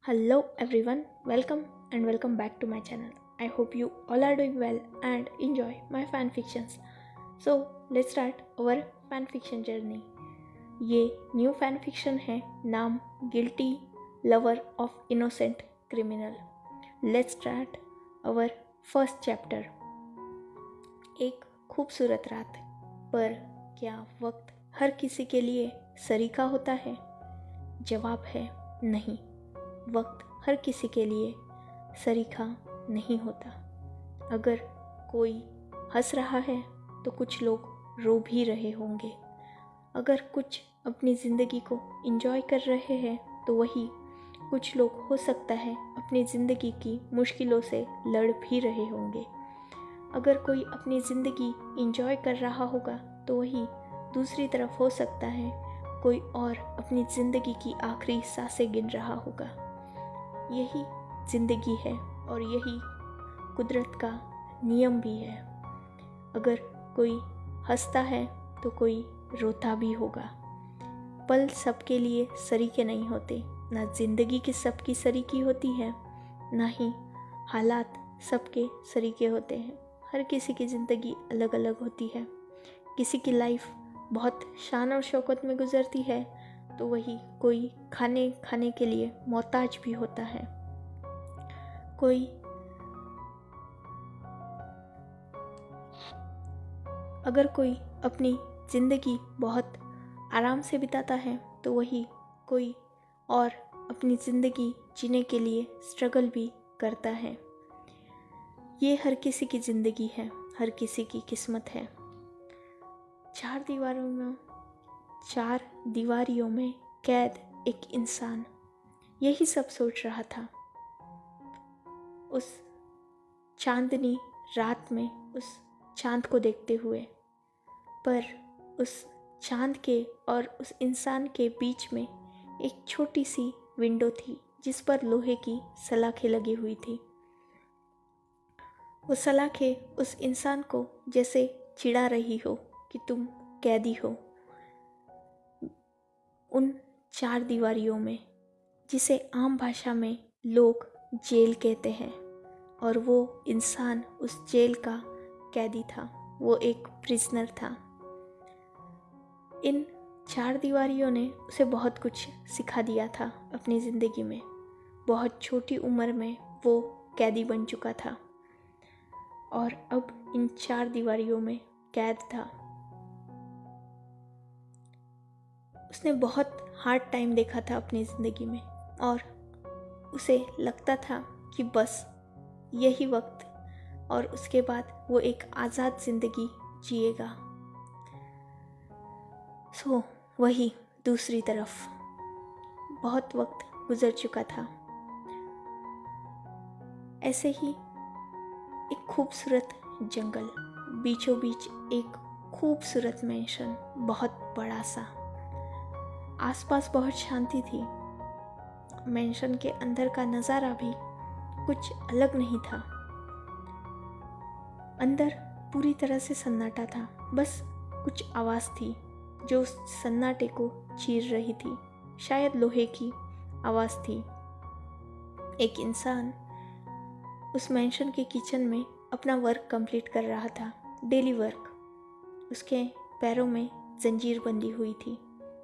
Hello everyone, welcome back to my channel. I hope you all are doing well and enjoy my fan fictions. So let's start our fan fiction journey. ये new fan fiction है, नाम guilty lover of innocent criminal. Let's start our first chapter. एक खूबसूरत रात, पर क्या वक्त हर किसी के लिए सरीखा होता है? जवाब है नहीं. वक्त हर किसी के लिए सरीखा नहीं होता. अगर कोई हंस रहा है तो कुछ लोग रो भी रहे होंगे. अगर कुछ अपनी ज़िंदगी को एंजॉय कर रहे हैं तो वही कुछ लोग हो सकता है अपनी ज़िंदगी की मुश्किलों से लड़ भी रहे होंगे. अगर कोई अपनी ज़िंदगी एंजॉय कर रहा होगा तो वही दूसरी तरफ हो सकता है कोई और अपनी ज़िंदगी की आखिरी सांसें गिन रहा होगा. यही ज़िंदगी है और यही कुदरत का नियम भी है. अगर कोई हंसता है तो कोई रोता भी होगा. पल सबके लिए सरीके नहीं होते. ना ज़िंदगी की सबकी सरीकी होती है, ना ही हालात सबके सरीके होते हैं. हर किसी की ज़िंदगी अलग अलग होती है. किसी की लाइफ बहुत शान और शौकत में गुजरती है तो वही कोई खाने खाने के लिए मोहताज भी होता है. अगर कोई अपनी ज़िंदगी बहुत आराम से बिताता है तो वही कोई और अपनी ज़िंदगी जीने के लिए स्ट्रगल भी करता है. ये हर किसी की ज़िंदगी है, हर किसी की किस्मत है. चार दीवारियों में कैद एक इंसान यही सब सोच रहा था. उस चांदनी रात में उस चांद को देखते हुए, पर उस चांद के और उस इंसान के बीच में एक छोटी सी विंडो थी जिस पर लोहे की सलाखें लगी हुई थी. वो सलाखें उस इंसान को जैसे चिढ़ा रही हो कि तुम कैदी हो उन चार दीवारियों में, जिसे आम भाषा में लोग जेल कहते हैं. और वो इंसान उस जेल का कैदी था. वो एक प्रिजनर था. इन चार दीवारियों ने उसे बहुत कुछ सिखा दिया था अपनी ज़िंदगी में. बहुत छोटी उम्र में वो कैदी बन चुका था और अब इन चार दीवारियों में कैद था. उसने बहुत हार्ड टाइम देखा था अपनी ज़िंदगी में और उसे लगता था कि बस यही वक्त और उसके बाद वो एक आज़ाद ज़िंदगी जिएगा. वही दूसरी तरफ बहुत वक्त गुजर चुका था. ऐसे ही एक खूबसूरत जंगल, बीचों बीच एक खूबसूरत मैंशन, बहुत बड़ा सा. आसपास बहुत शांति थी. मैंशन के अंदर का नज़ारा भी कुछ अलग नहीं था. अंदर पूरी तरह से सन्नाटा था. बस कुछ आवाज़ थी जो उस सन्नाटे को चीर रही थी. शायद लोहे की आवाज़ थी. एक इंसान उस मैंशन के किचन में अपना वर्क कंप्लीट कर रहा था, डेली वर्क. उसके पैरों में जंजीर बंधी हुई थी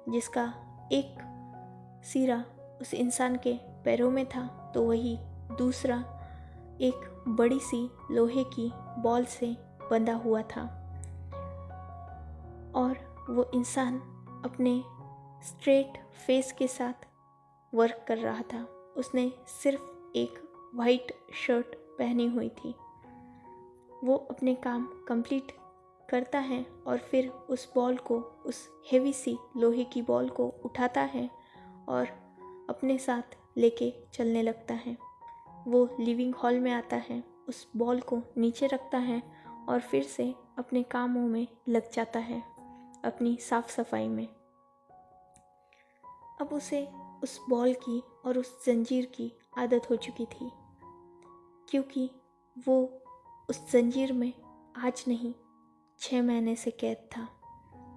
जिसका एक सिरा उस इंसान के पैरों में था तो वही दूसरा एक बड़ी सी लोहे की बॉल से बंधा हुआ था. और वो इंसान अपने स्ट्रेट फेस के साथ वर्क कर रहा था. उसने सिर्फ एक वाइट शर्ट पहनी हुई थी. वो अपने काम कंप्लीट करता है और फिर उस बॉल को, उस हेवी सी लोहे की बॉल को उठाता है और अपने साथ लेके चलने लगता है. वो लिविंग हॉल में आता है, उस बॉल को नीचे रखता है और फिर से अपने कामों में लग जाता है, अपनी साफ सफाई में. अब उसे उस बॉल की और उस जंजीर की आदत हो चुकी थी, क्योंकि वो उस जंजीर में आज नहीं 6 महीने से कैद था.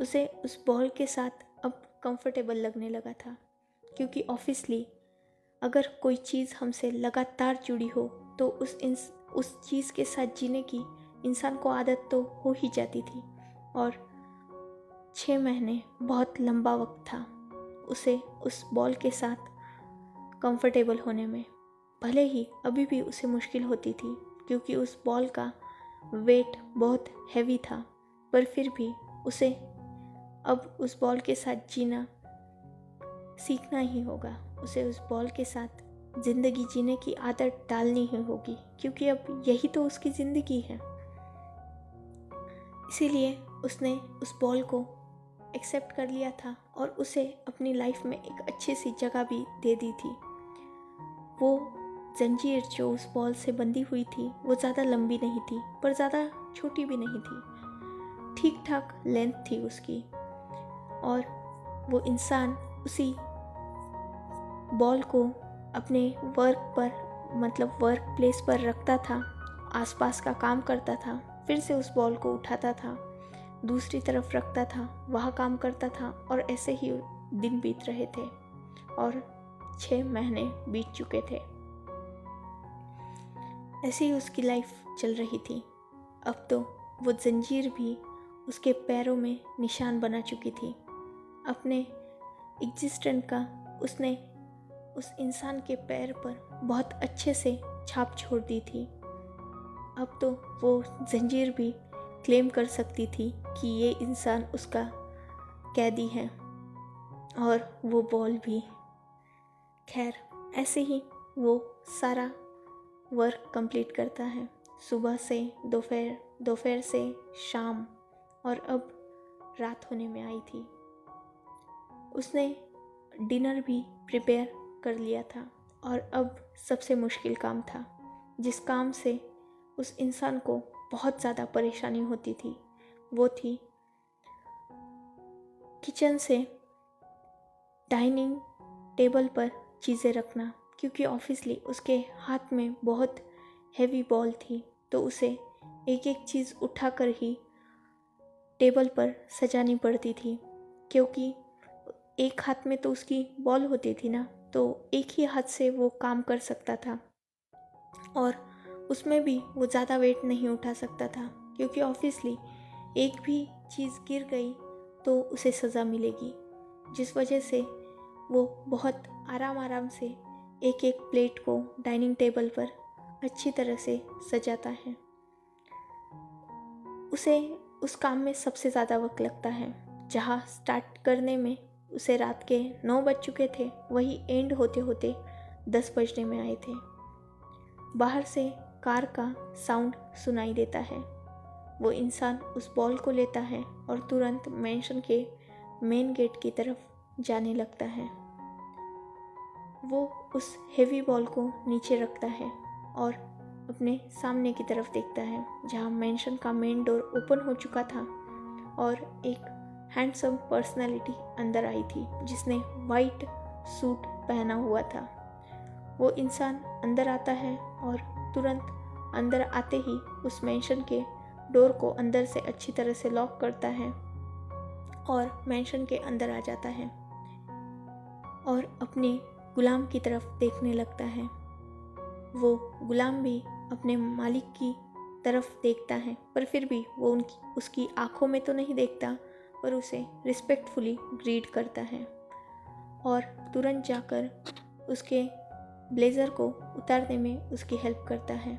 उसे उस बॉल के साथ अब कंफर्टेबल लगने लगा था, क्योंकि ऑब्वियसली अगर कोई चीज़ हमसे लगातार जुड़ी हो तो उस चीज़ के साथ जीने की इंसान को आदत तो हो ही जाती थी। और 6 महीने बहुत लंबा वक्त था उसे उस बॉल के साथ कंफर्टेबल होने में। भले ही अभी भी उसे मुश्किल होती थी क्योंकि उस बॉल का वेट बहुत हैवी था, पर फिर भी उसे अब उस बॉल के साथ जीना सीखना ही होगा। उसे उस बॉल के साथ ज़िंदगी जीने की आदत डालनी ही होगी क्योंकि अब यही तो उसकी ज़िंदगी है। इसीलिए उसने उस बॉल को एक्सेप्ट कर लिया था और उसे अपनी लाइफ में एक अच्छी सी जगह भी दे दी थी। वो जंजीर जो उस बॉल से बंधी हुई थी वो ज़्यादा लंबी नहीं थी पर ज़्यादा छोटी भी नहीं थी, ठीक ठाक लेंथ थी उसकी। और वो इंसान उसी बॉल को अपने वर्क प्लेस पर रखता था, आसपास का काम करता था, फिर से उस बॉल को उठाता था, दूसरी तरफ रखता था, वहाँ काम करता था और ऐसे ही दिन बीत रहे थे और 6 महीने बीत चुके थे। ऐसे ही उसकी लाइफ चल रही थी। अब तो वो जंजीर भी उसके पैरों में निशान बना चुकी थी। अपने एग्जिस्टेंस का उसने उस इंसान के पैर पर बहुत अच्छे से छाप छोड़ दी थी। अब तो वो जंजीर भी क्लेम कर सकती थी कि ये इंसान उसका कैदी है और वो बॉल भी। खैर, ऐसे ही वो सारा वर्क कंप्लीट करता है, सुबह से दोपहर, दोपहर से शाम, और अब रात होने में आई थी। उसने डिनर भी प्रिपेयर कर लिया था और अब सबसे मुश्किल काम था, जिस काम से उस इंसान को बहुत ज़्यादा परेशानी होती थी, वो थी किचन से डाइनिंग टेबल पर चीज़ें रखना, क्योंकि ऑब्वियसली उसके हाथ में बहुत हैवी बॉल थी तो उसे एक एक चीज़ उठाकर ही टेबल पर सजानी पड़ती थी, क्योंकि एक हाथ में तो उसकी बॉल होती थी ना, तो एक ही हाथ से वो काम कर सकता था और उसमें भी वो ज़्यादा वेट नहीं उठा सकता था, क्योंकि ऑब्वियसली एक भी चीज़ गिर गई तो उसे सज़ा मिलेगी, जिस वजह से वो बहुत आराम से एक एक प्लेट को डाइनिंग टेबल पर अच्छी तरह से सजाता है। उसे उस काम में सबसे ज़्यादा वक्त लगता है। जहाँ स्टार्ट करने में उसे रात के 9 बज चुके थे, वही एंड होते होते 10 बजने में आए थे। बाहर से कार का साउंड सुनाई देता है। वो इंसान उस बॉल को लेता है और तुरंत मैंशन के मेन गेट की तरफ जाने लगता है। वो उस हेवी बॉल को नीचे रखता है और अपने सामने की तरफ देखता है, जहाँ मैंशन का मेन डोर ओपन हो चुका था और एक हैंडसम पर्सनालिटी अंदर आई थी जिसने वाइट सूट पहना हुआ था। वो इंसान अंदर आता है और तुरंत अंदर आते ही उस मैंशन के डोर को अंदर से अच्छी तरह से लॉक करता है और मैंशन के अंदर आ जाता है और अपने गुलाम की तरफ देखने लगता है। वो गुलाम भी अपने मालिक की तरफ देखता है, पर फिर भी वो उसकी आंखों में तो नहीं देखता, पर उसे रिस्पेक्टफुली ग्रीट करता है और तुरंत जाकर उसके ब्लेज़र को उतारने में उसकी हेल्प करता है।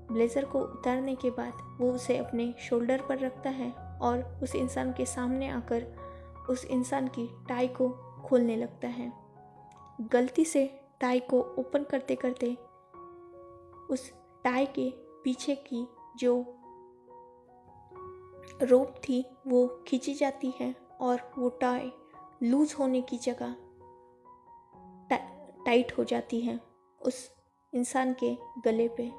ब्लेज़र को उतारने के बाद वो उसे अपने शोल्डर पर रखता है और उस इंसान के सामने आकर उस इंसान की टाई को खोलने लगता है। गलती से टाई को ओपन करते करते उस टाई के पीछे की जो रोप थी वो खींची जाती है और वो टाई लूज होने की जगह टाइट हो जाती है उस इंसान के गले पे।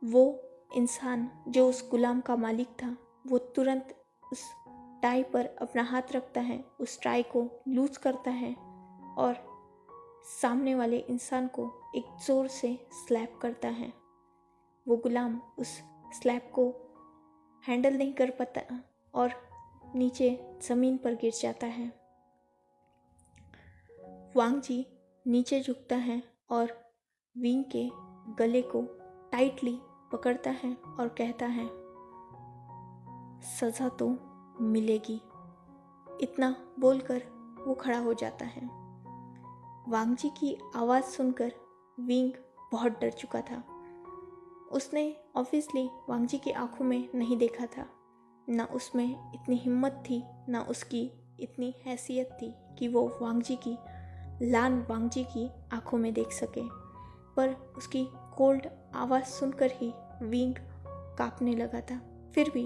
वो इंसान जो उस गुलाम का मालिक था, वो तुरंत उस टाई पर अपना हाथ रखता है, उस टाई को लूज करता है और सामने वाले इंसान को एक ज़ोर से स्लैप करता है। वो गुलाम उस स्लैप को हैंडल नहीं कर पाता और नीचे ज़मीन पर गिर जाता है। वांग जी नीचे झुकता है और विंग के गले को टाइटली पकड़ता है और कहता है, सज़ा तो मिलेगी। इतना बोलकर वो खड़ा हो जाता है। वांग जी की आवाज़ सुनकर विंग बहुत डर चुका था। उसने ऑब्वियसली वांग जी की आंखों में नहीं देखा था, ना उसमें इतनी हिम्मत थी, ना उसकी इतनी हैसियत थी कि वो वांग जी की वांग जी की आंखों में देख सके। पर उसकी कोल्ड आवाज़ सुनकर ही विंग कांपने लगा था। फिर भी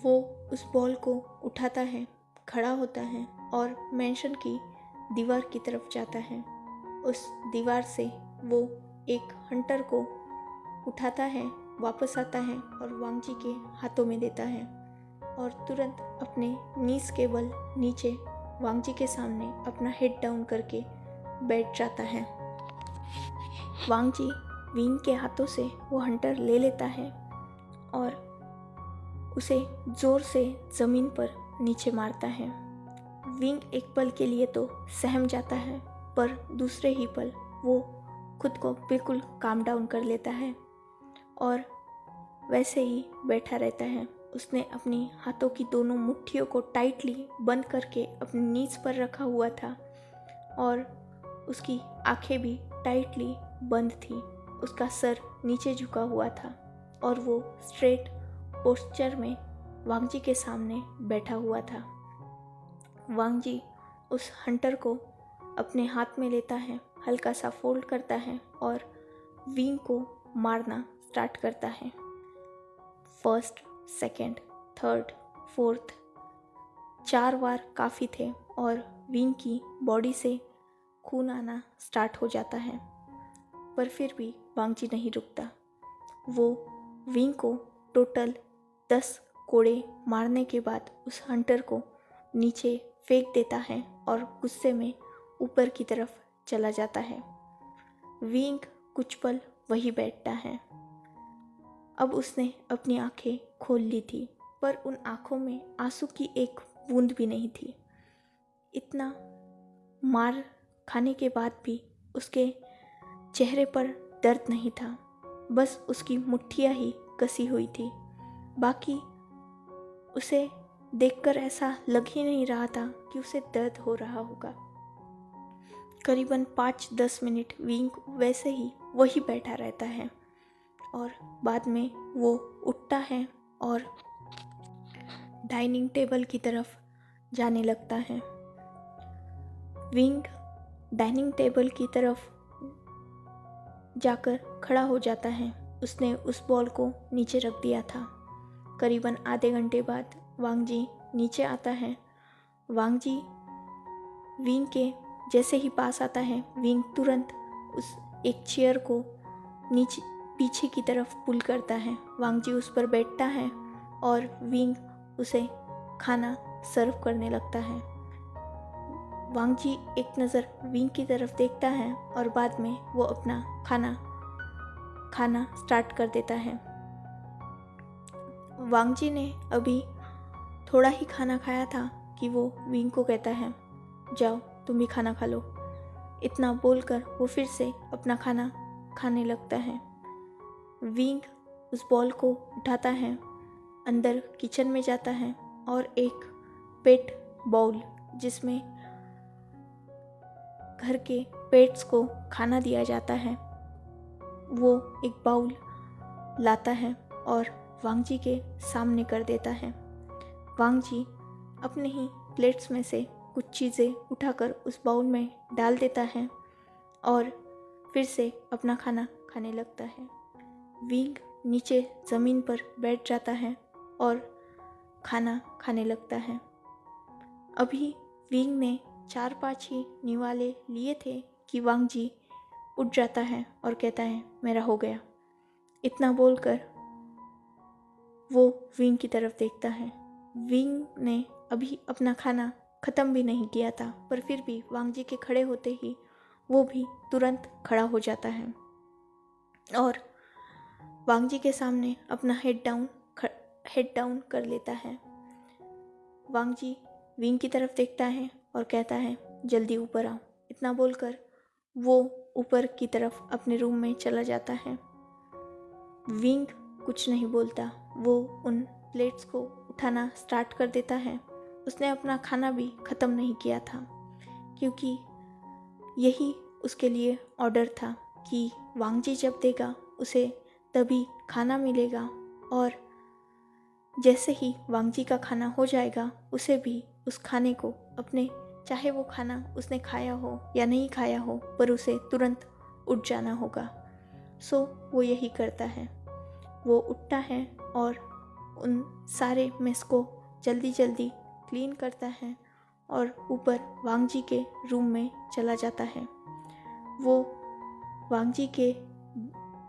वो उस बॉल को उठाता है, खड़ा होता है और मैंशन की दीवार की तरफ जाता है। उस दीवार से वो एक हंटर को उठाता है, वापस आता है और वांग जी के हाथों में देता है और तुरंत अपने नीज के बल नीचे वांग जी के सामने अपना हेड डाउन करके बैठ जाता है। वांग जी विंग के हाथों से वो हंटर ले लेता है और उसे ज़ोर से ज़मीन पर नीचे मारता है। विंग एक पल के लिए तो सहम जाता है, पर दूसरे ही पल वो खुद को बिल्कुल काम डाउन कर लेता है और वैसे ही बैठा रहता है। उसने अपनी हाथों की दोनों मुट्ठियों को टाइटली बंद करके अपनी नीज पर रखा हुआ था और उसकी आंखें भी टाइटली बंद थी। उसका सर नीचे झुका हुआ था और वो स्ट्रेट पोस्चर में वांग जी के सामने बैठा हुआ था। वांग जी उस हंटर को अपने हाथ में लेता है, हल्का सा फोल्ड करता है और विंग को मारना स्टार्ट करता है। फर्स्ट, सेकंड, थर्ड, फोर्थ 4 बार काफ़ी थे और विंग की बॉडी से खून आना स्टार्ट हो जाता है। पर फिर भी वांग जी नहीं रुकता। वो विंग को टोटल 10 कोड़े मारने के बाद उस हंटर को नीचे फेंक देता है और गुस्से में ऊपर की तरफ चला जाता है। विंग कुछ पल वही बैठता है। अब उसने अपनी आंखें खोल ली थी, पर उन आंखों में आंसू की एक बूंद भी नहीं थी। इतना मार खाने के बाद भी उसके चेहरे पर दर्द नहीं था, बस उसकी मुट्ठियाँ ही कसी हुई थी। बाकी उसे देखकर ऐसा लग ही नहीं रहा था कि उसे दर्द हो रहा होगा। करीबन 5-10 मिनट विंग वैसे ही वही बैठा रहता है और बाद में वो उठता है और डाइनिंग टेबल की तरफ जाने लगता है। विंग डाइनिंग टेबल की तरफ जाकर खड़ा हो जाता है। उसने उस बॉल को नीचे रख दिया था। करीबन आधे घंटे बाद वांग जी नीचे आता है। वांग जी विंग के जैसे ही पास आता है, विंग तुरंत उस एक चेयर को नीचे पीछे की तरफ पुल करता है। वांग जी उस पर बैठता है और विंग उसे खाना सर्व करने लगता है। वांग जी एक नज़र विंग की तरफ देखता है और बाद में वो अपना खाना स्टार्ट कर देता है। वांग जी ने अभी थोड़ा ही खाना खाया था कि वो विंग को कहता है, जाओ तुम भी खाना खा लो। इतना बोलकर वो फिर से अपना खाना खाने लगता है। विंग उस बॉल को उठाता है, अंदर किचन में जाता है और एक पेट बाउल जिसमें घर के पेट्स को खाना दिया जाता है, वो एक बाउल लाता है और वांग जी के सामने कर देता है। वांग जी अपने ही प्लेट्स में से कुछ चीज़ें उठाकर उस बाउल में डाल देता है और फिर से अपना खाना खाने लगता है। विंग नीचे ज़मीन पर बैठ जाता है और खाना खाने लगता है। अभी विंग ने 4-5 ही निवाले लिए थे कि वांग जी उठ जाता है और कहता है, मेरा हो गया। इतना बोलकर वो विंग की तरफ देखता है। विंग ने अभी अपना खाना ख़त्म भी नहीं किया था, पर फिर भी वांग जी के खड़े होते ही वो भी तुरंत खड़ा हो जाता है और वांग जी के सामने अपना हेड डाउन कर लेता है। वांग जी विंग की तरफ देखता है और कहता है, जल्दी ऊपर आओ। इतना बोलकर वो ऊपर की तरफ अपने रूम में चला जाता है। विंग कुछ नहीं बोलता, वो उन प्लेट्स को उठाना स्टार्ट कर देता है। उसने अपना खाना भी ख़त्म नहीं किया था, क्योंकि यही उसके लिए ऑर्डर था कि वांगजी जब देगा उसे तभी खाना मिलेगा, और जैसे ही वांगजी का खाना हो जाएगा उसे भी उस खाने को अपने, चाहे वो खाना उसने खाया हो या नहीं खाया हो, पर उसे तुरंत उठ जाना होगा। सो वो यही करता है। वो उठता है और उन सारे मेस को जल्दी जल्दी क्लीन करता है और ऊपर वांगजी के रूम में चला जाता है। वो वांगजी के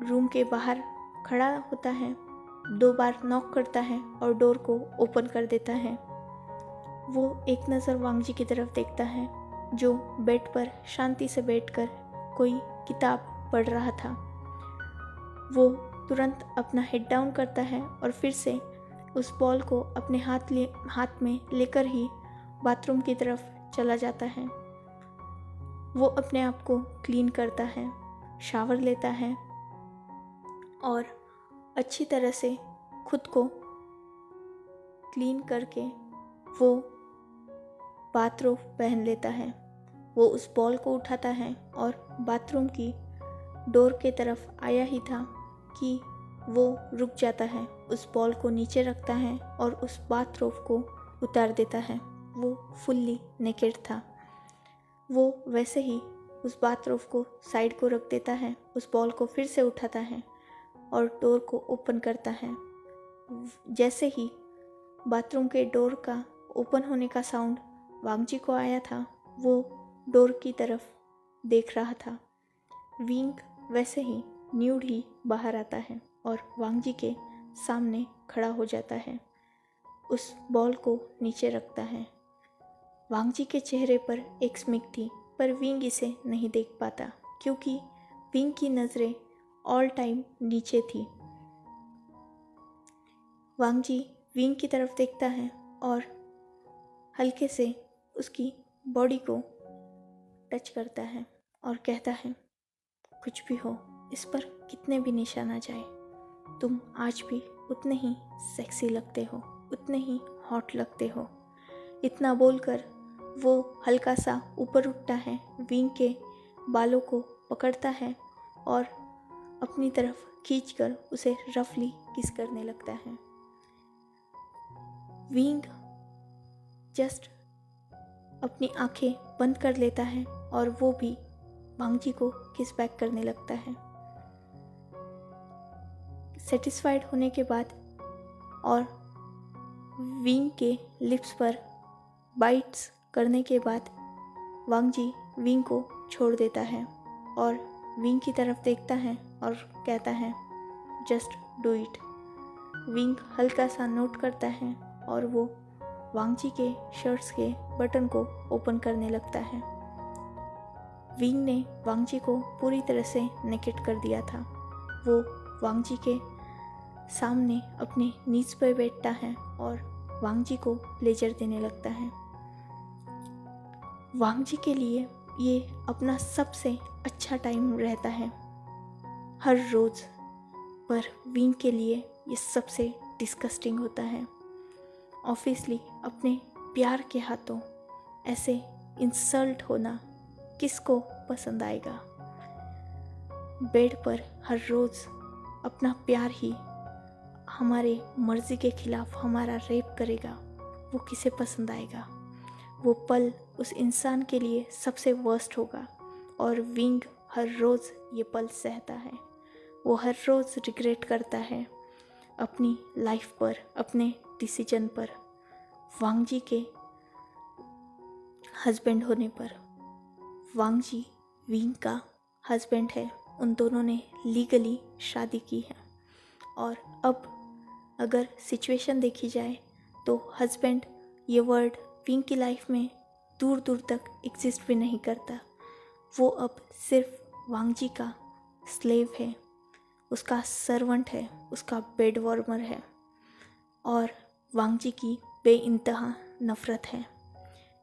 रूम के बाहर खड़ा होता है, 2 बार नॉक करता है और डोर को ओपन कर देता है। वो एक नज़र वांगजी की तरफ देखता है, जो बेड पर शांति से बैठकर कोई किताब पढ़ रहा था। वो तुरंत अपना हेड डाउन करता है और फिर से उस बॉल को अपने हाथ में लेकर ही बाथरूम की तरफ चला जाता है। वो अपने आप को क्लीन करता है, शावर लेता है और अच्छी तरह से खुद को क्लीन करके वो बाथरोब पहन लेता है। वो उस बॉल को उठाता है और बाथरूम की डोर के तरफ आया ही था कि वो रुक जाता है, उस बॉल को नीचे रखता है और उस बाथरोब को उतार देता है। वो फुल्ली नेकेड था। वो वैसे ही उस बाथरोब को साइड को रख देता है, उस बॉल को फिर से उठाता है और डोर को ओपन करता है। जैसे ही बाथरूम के डोर का ओपन होने का साउंड वांगजी को आया था, वो डोर की तरफ देख रहा था। विंग वैसे ही न्यूड ही बाहर आता है और वांगजी के सामने खड़ा हो जाता है, उस बॉल को नीचे रखता है। वांगजी के चेहरे पर एक स्मिक थी, पर विंग इसे नहीं देख पाता, क्योंकि विंग की नज़रें ऑल टाइम नीचे थी। वांगजी विंग की तरफ देखता है और हल्के से उसकी बॉडी को टच करता है और कहता है, कुछ भी हो, इस पर कितने भी निशान आ जाए, तुम आज भी उतने ही सेक्सी लगते हो, उतने ही हॉट लगते हो। इतना बोलकर वो हल्का सा ऊपर उठता है, विंग के बालों को पकड़ता है और अपनी तरफ खींचकर उसे रफली किस करने लगता है। विंग जस्ट अपनी आंखें बंद कर लेता है और वो भी वांगजी को किस बैक करने लगता है। सेटिस्फाइड होने के बाद और विंग के लिप्स पर बाइट्स करने के बाद वांगजी विंग को छोड़ देता है और विंग की तरफ देखता है और कहता है, जस्ट डू इट। विंग हल्का सा नोट करता है और वो वांगजी के शर्ट्स के बटन को ओपन करने लगता है। विंग ने वांगजी को पूरी तरह से नेकेड कर दिया था। वो वांगजी के सामने अपने नीज पर बैठता है और वांगजी को प्लेजर देने लगता है। वांगजी के लिए ये अपना सबसे अच्छा टाइम रहता है हर रोज़, पर विंग के लिए ये सबसे डिस्गस्टिंग होता है। ऑब्वियसली अपने प्यार के हाथों ऐसे इंसल्ट होना किसको पसंद आएगा। बेड पर हर रोज़ अपना प्यार ही हमारे मर्जी के खिलाफ हमारा रेप करेगा, वो किसे पसंद आएगा। वो पल उस इंसान के लिए सबसे वर्स्ट होगा और विंग हर रोज़ ये पल सहता है। वो हर रोज़ रिग्रेट करता है अपनी लाइफ पर, अपने डिसीजन पर, वांगजी के हस्बैंड होने पर। वांगजी विंग का हस्बैंड है, उन दोनों ने लीगली शादी की है। और अब अगर सिचुएशन देखी जाए तो हस्बैंड ये वर्ड विंग की लाइफ में दूर दूर तक एग्जिस्ट भी नहीं करता। वो अब सिर्फ वांगजी का स्लेव है, उसका सर्वेंट है, उसका बेड वार्मर है और वांगजी की बेइंतहा नफ़रत है।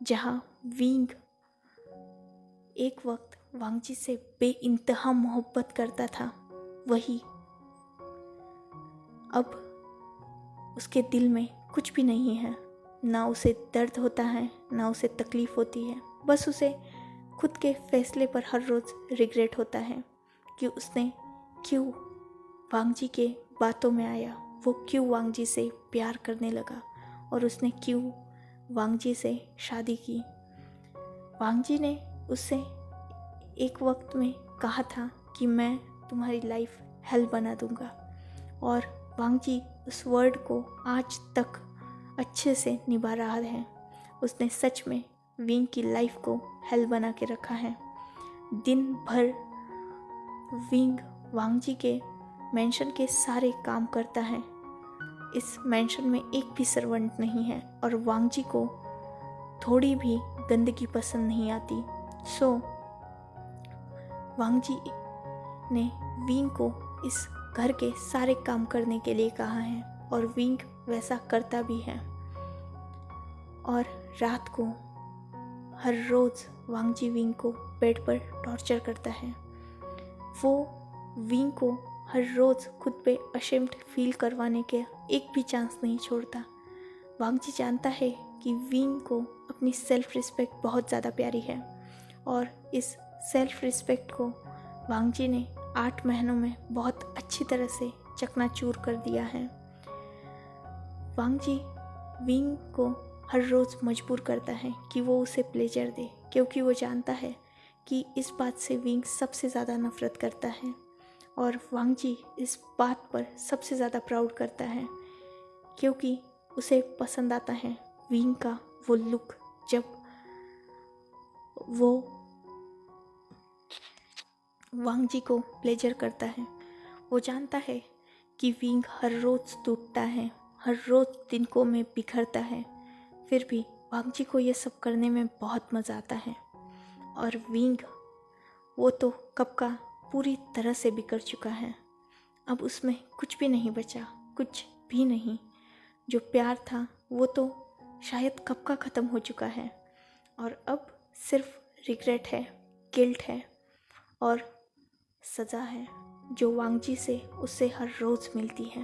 जहाँ विंग एक वक्त वांगजी से बेइंतहा मोहब्बत करता था, वही अब उसके दिल में कुछ भी नहीं है। ना उसे दर्द होता है, ना उसे तकलीफ़ होती है। बस उसे खुद के फैसले पर हर रोज़ रिग्रेट होता है कि उसने क्यों वांगजी के बातों में आया, वो क्यों वांगजी से प्यार करने लगा और उसने क्यों वांगजी से शादी की। वांगजी ने उससे एक वक्त में कहा था कि मैं तुम्हारी लाइफ हेल बना दूंगा, और वांगजी उस वर्ड को आज तक अच्छे से निभा रहा है। उसने सच में विंग की लाइफ को हेल बना के रखा है। दिन भर विंग वांगजी के मेंशन के सारे काम करता है। इस मेंशन में एक भी सर्वेंट नहीं है और वांगजी को थोड़ी भी गंदगी पसंद नहीं आती। सो वांगजी ने विंग को इस घर के सारे काम करने के लिए कहा है और विंग वैसा करता भी है। और रात को हर रोज़ वांगजी विंग को बेड पर टॉर्चर करता है। वो विंग को हर रोज़ खुद पे अशेम्ड फील करवाने के एक भी चांस नहीं छोड़ता। वांगजी जानता है कि विंग को अपनी सेल्फ रिस्पेक्ट बहुत ज़्यादा प्यारी है और इस सेल्फ रिस्पेक्ट को वांगजी ने 8 महीनों में बहुत अच्छी तरह से चकनाचूर कर दिया है। वांगजी विंग को हर रोज़ मजबूर करता है कि वो उसे प्लेजर दे, क्योंकि वो जानता है कि इस बात से विंग सबसे ज़्यादा नफ़रत करता है और वांगजी इस बात पर सबसे ज़्यादा प्राउड करता है, क्योंकि उसे पसंद आता है विंग का वो लुक जब वो वांगजी को प्लेजर करता है। वो जानता है कि विंग हर रोज़ टूटता है, हर रोज़ तिनकों में बिखरता है, फिर भी वांगजी को ये सब करने में बहुत मज़ा आता है। और विंग वो तो कब का पूरी तरह से बिखर चुका है। अब उसमें कुछ भी नहीं बचा, कुछ भी नहीं। जो प्यार था वो तो शायद कब का ख़त्म हो चुका है और अब सिर्फ रिग्रेट है, गिल्ट है और सज़ा है जो वांगजी से उससे हर रोज़ मिलती है।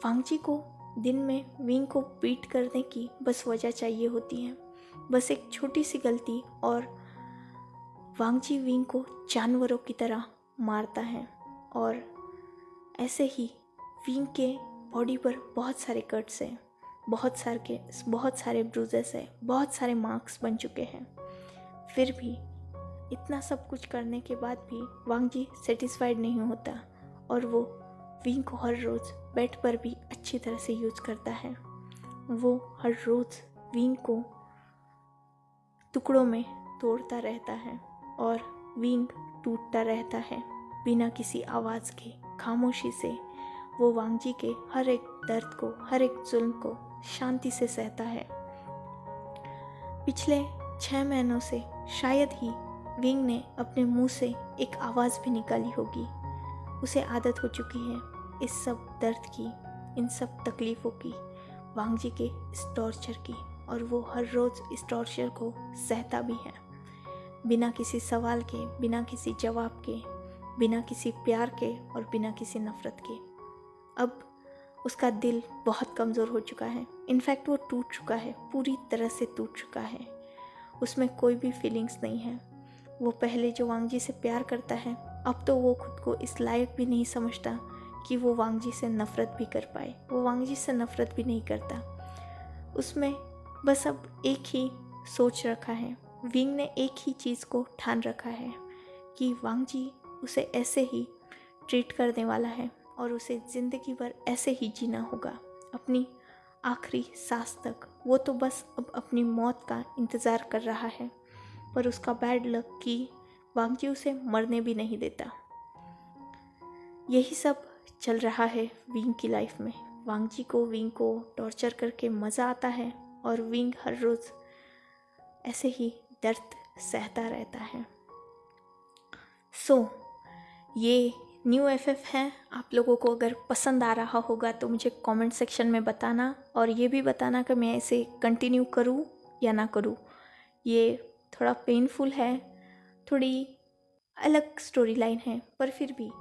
वांगजी को दिन में विंग को बीट करने की बस वजह चाहिए होती है, बस एक छोटी सी गलती, और वांगजी विंग को जानवरों की तरह मारता है। और ऐसे ही विंग के बॉडी पर बहुत सारे कट्स हैं, बहुत सारे ब्रूजेस हैं, बहुत सारे मार्क्स बन चुके हैं। फिर भी इतना सब कुछ करने के बाद भी वांगजी सेटिस्फाइड नहीं होता और वो विंग को हर रोज़ बेड पर भी अच्छी तरह से यूज़ करता है। वो हर रोज़ विंग को टुकड़ों में तोड़ता रहता है और विंग टूटता रहता है बिना किसी आवाज़ के। खामोशी से वो वांगजी के हर एक दर्द को, हर एक जुल्म को शांति से सहता है। पिछले 6 महीनों से शायद ही विंग ने अपने मुंह से एक आवाज़ भी निकाली होगी। उसे आदत हो चुकी है इस सब दर्द की, इन सब तकलीफ़ों की, वांगजी के इस टॉर्चर की, और वो हर रोज़ इस टॉर्चर को सहता भी है बिना किसी सवाल के, बिना किसी जवाब के, बिना किसी प्यार के और बिना किसी नफ़रत के। अब उसका दिल बहुत कमज़ोर हो चुका है। इनफैक्ट वो टूट चुका है, पूरी तरह से टूट चुका है। उसमें कोई भी फीलिंग्स नहीं है। वो पहले जो वांगजी से प्यार करता है, अब तो वो खुद को इस लायक भी नहीं समझता कि वो वांगजी से नफ़रत भी कर पाए। वो वांगजी से नफ़रत भी नहीं करता। उसमें बस अब एक ही सोच रखा है, विंग ने एक ही चीज़ को ठान रखा है कि वांगजी उसे ऐसे ही ट्रीट करने वाला है और उसे ज़िंदगी भर ऐसे ही जीना होगा, अपनी आखिरी सांस तक। वो तो बस अब अपनी मौत का इंतज़ार कर रहा है, पर उसका बैड लक कि वांगजी उसे मरने भी नहीं देता। यही सब चल रहा है विंग की लाइफ में। वांगजी को विंग को टॉर्चर करके मज़ा आता है और विंग हर रोज़ ऐसे ही दर्द सहता रहता है। ये न्यू एफएफ है। आप लोगों को अगर पसंद आ रहा होगा तो मुझे कमेंट सेक्शन में बताना, और ये भी बताना कि मैं इसे कंटिन्यू करूँ या ना करूँ। ये थोड़ा पेनफुल है थोड़ी अलग स्टोरी लाइन है पर फिर भी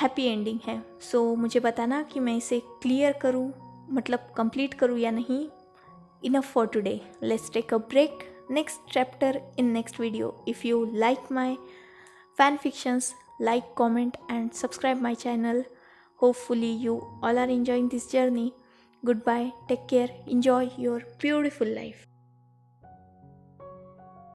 हैप्पी एंडिंग है। सो मुझे बताना कि मैं इसे क्लियर करूँ, मतलब कंप्लीट करूँ या नहीं। Enough for today, let's take a break, next chapter in next video. If you like my fan fictions, like, comment and subscribe my channel. Hopefully you all are enjoying this journey. Goodbye, take care, enjoy your beautiful life.